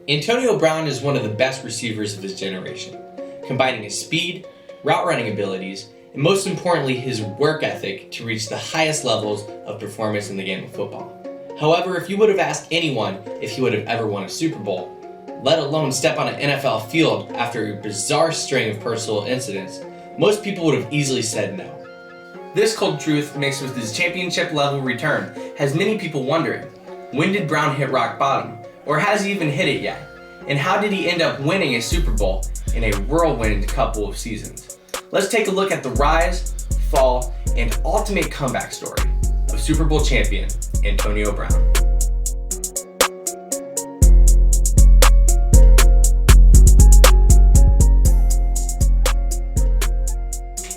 Antonio Brown is one of the best receivers of his generation, combining his speed, route running abilities, and most importantly his work ethic to reach the highest levels of performance in the game of football. However, if you would have asked anyone if he would have ever won a Super Bowl, let alone step on an NFL field after a bizarre string of personal incidents, most people would have easily said no. This cold truth, mixed with his championship level return, has many people wondering, when did Brown hit rock bottom? Or has he even hit it yet? And how did he end up winning a Super Bowl in a whirlwind couple of seasons? Let's take a look at the rise, fall, and ultimate comeback story of Super Bowl champion Antonio Brown.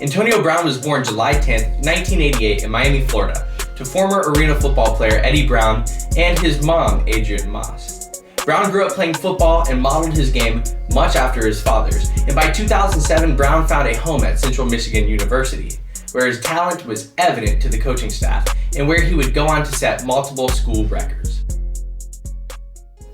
Antonio Brown was born July 10, 1988 in Miami, Florida, to former arena football player Eddie Brown and his mom, Adrienne Moss. Brown grew up playing football and modeled his game much after his father's, and by 2007, Brown found a home at Central Michigan University, where his talent was evident to the coaching staff and where he would go on to set multiple school records.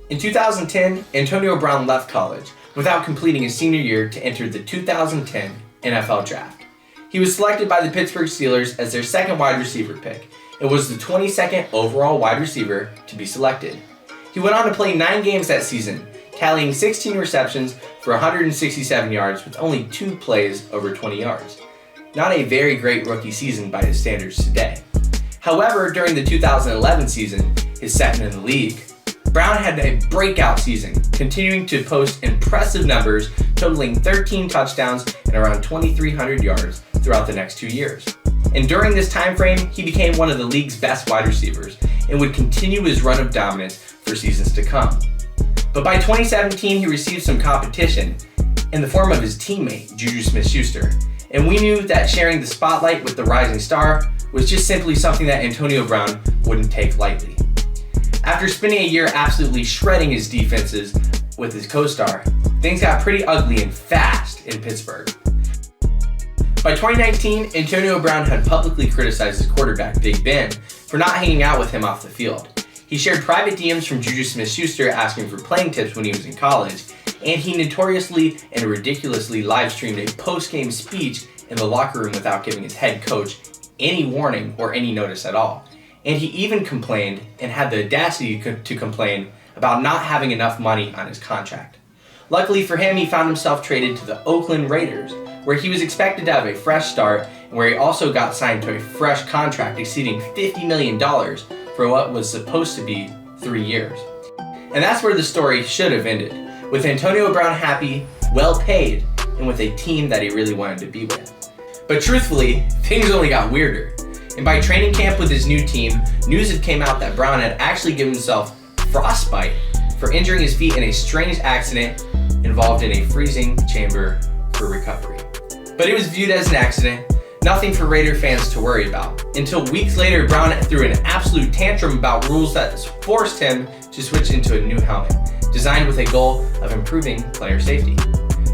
In 2010, Antonio Brown left college without completing his senior year to enter the 2010 NFL Draft. He was selected by the Pittsburgh Steelers as their second wide receiver pick and was the 22nd overall wide receiver to be selected. He went on to play 9 games that season, tallying 16 receptions for 167 yards with only 2 plays over 20 yards. Not a very great rookie season by his standards today. However, during the 2011 season, his second in the league, Brown had a breakout season, continuing to post impressive numbers, totaling 13 touchdowns and around 2,300 yards throughout the next 2 years. And during this time frame, he became one of the league's best wide receivers and would continue his run of dominance for seasons to come. But by 2017, he received some competition in the form of his teammate, Juju Smith-Schuster, and we knew that sharing the spotlight with the rising star was just simply something that Antonio Brown wouldn't take lightly. After spending a year absolutely shredding his defenses with his co-star, things got pretty ugly and fast in Pittsburgh. By 2019, Antonio Brown had publicly criticized his quarterback, Big Ben, for not hanging out with him off the field. He shared private DMs from Juju Smith-Schuster asking for playing tips when he was in college, and he notoriously and ridiculously live-streamed a post-game speech in the locker room without giving his head coach any warning or any notice at all. And he even complained, and had the audacity to complain, about not having enough money on his contract. Luckily for him, he found himself traded to the Oakland Raiders, where he was expected to have a fresh start, and where he also got signed to a fresh contract exceeding $50 million for what was supposed to be 3 years. And that's where the story should have ended, with Antonio Brown happy, well paid, and with a team that he really wanted to be with. But truthfully, things only got weirder. And by training camp with his new team, news had came out that Brown had actually given himself frostbite for injuring his feet in a strange accident involved in a freezing chamber for recovery. But it was viewed as an accident, nothing for Raider fans to worry about, until weeks later Brown threw an absolute tantrum about rules that forced him to switch into a new helmet, designed with a goal of improving player safety.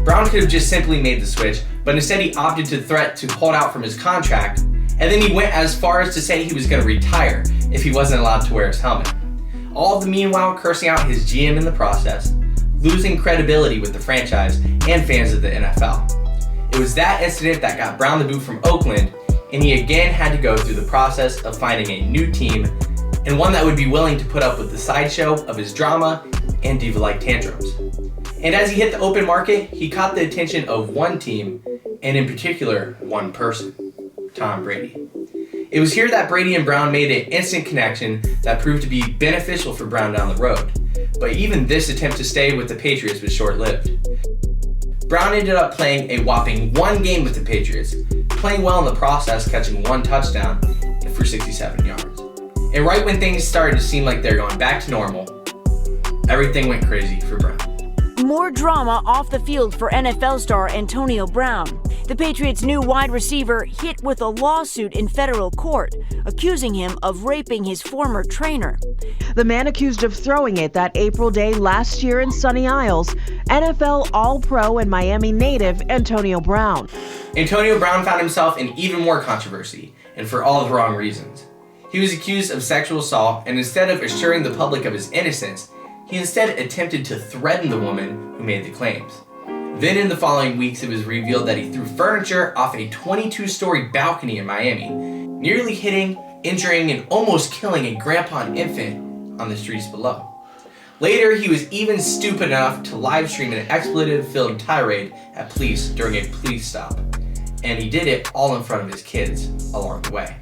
Brown could have just simply made the switch, but instead he opted to threat to hold out from his contract, and then he went as far as to say he was going to retire if he wasn't allowed to wear his helmet. All the meanwhile cursing out his GM in the process, losing credibility with the franchise and fans of the NFL. It was that incident that got Brown the boot from Oakland, and he again had to go through the process of finding a new team, and one that would be willing to put up with the sideshow of his drama and diva-like tantrums. And as he hit the open market, he caught the attention of one team, and in particular, one person, Tom Brady. It was here that Brady and Brown made an instant connection that proved to be beneficial for Brown down the road. But even this attempt to stay with the Patriots was short-lived. Brown ended up playing a whopping 1 game with the Patriots, playing well in the process, catching 1 touchdown for 67 yards. And right when things started to seem like they're going back to normal, everything went crazy for Brown. More drama off the field for NFL star Antonio Brown. The Patriots' new wide receiver hit with a lawsuit in federal court, accusing him of raping his former trainer. The man accused of throwing it that April day last year in Sunny Isles, NFL All-Pro and Miami native Antonio Brown. Antonio Brown found himself in even more controversy, and for all the wrong reasons. He was accused of sexual assault, and instead of assuring the public of his innocence, he instead attempted to threaten the woman who made the claims. Then in the following weeks, it was revealed that he threw furniture off a 22-story balcony in Miami, nearly hitting, injuring, and almost killing a grandpa and infant on the streets below. Later, he was even stupid enough to live stream an expletive-filled tirade at police during a police stop. And he did it all in front of his kids along the way.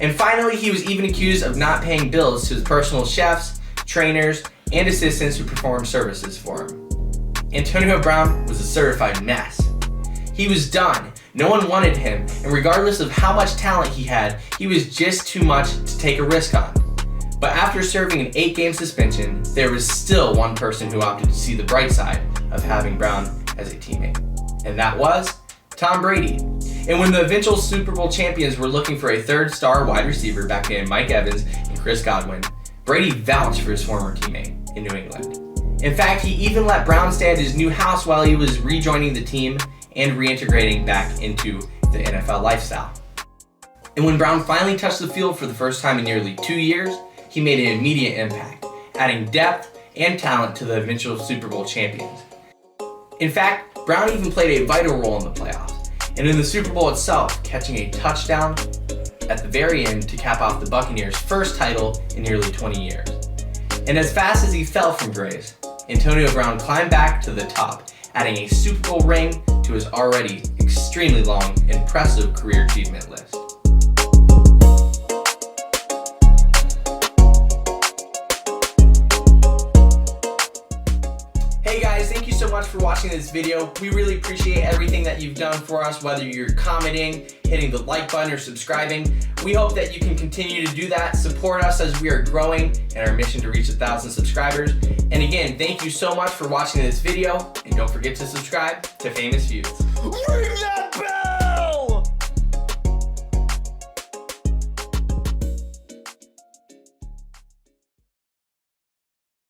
And finally, he was even accused of not paying bills to his personal chefs, trainers, and assistants who performed services for him. Antonio Brown was a certified mess. He was done. No one wanted him, and regardless of how much talent he had, he was just too much to take a risk on. But after serving an 8-game suspension, there was still one person who opted to see the bright side of having Brown as a teammate. And that was Tom Brady. And when the eventual Super Bowl champions were looking for a third-star wide receiver back in Mike Evans and Chris Godwin, Brady vouched for his former teammate in New England. In fact, he even let Brown stay at his new house while he was rejoining the team and reintegrating back into the NFL lifestyle. And when Brown finally touched the field for the first time in nearly 2 years, he made an immediate impact, adding depth and talent to the eventual Super Bowl champions. In fact, Brown even played a vital role in the playoffs, and in the Super Bowl itself, catching a touchdown at the very end to cap off the Buccaneers' first title in nearly 20 years. And as fast as he fell from grace, Antonio Brown climbed back to the top, adding a Super Bowl ring to his already extremely long, impressive career achievement list. Hey guys, thank you so much for watching this video. We really appreciate everything that you've done for us, whether you're commenting, hitting the like button, or subscribing. We hope that you can continue to do that. Support us as we are growing in our mission to reach 1,000 subscribers. And again, thank you so much for watching this video, and don't forget to subscribe to Famous Feuds. Bring that back!